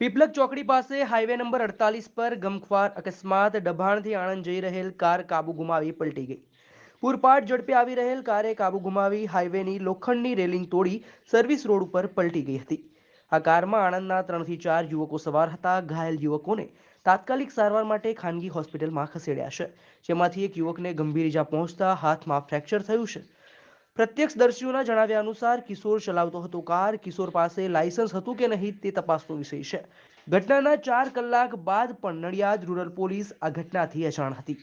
પીપલક ચોકડી પાસે highway number 48 પર ગમખ્વાર અકસ્માત દબાણથી આણંદ જઈ રહેલ કાર કાબુ ગુમાવી પલટી ગઈ। પૂરપાટ ઝડપે આવી રહેલ કારે કાબુ ગુમાવી હાઈવેની લોખંડની રેલિંગ તોડી સર્વિસ રોડ ઉપર પલટી ગઈ હતી। આ કારમાં આણંદના 3 થી 4 યુવકો સવાર હતા। ઘાયલ યુવકોને તાત્કાલિક સારવાર માટે ખાનગી હોસ્પિટલમાં ખસેડ્યા છે, જેમાંથી એક યુવકને ગંભીર ઇજા પહોંચતા હાથમાં ફ્રેક્ચર થયું છે। પ્રત્યક્ષદર્શીઓના જણાવ્યા અનુસાર કિશોર ચલાવતો હતો કાર। કિશોર પાસે લાયસન્સ હતું કે નહીં તે તપાસનો વિષય છે। ઘટનાના 4 કલાક બાદ પણ નડિયાદ રૂરલ પોલીસ આ ઘટનાથી અજાણ હતી।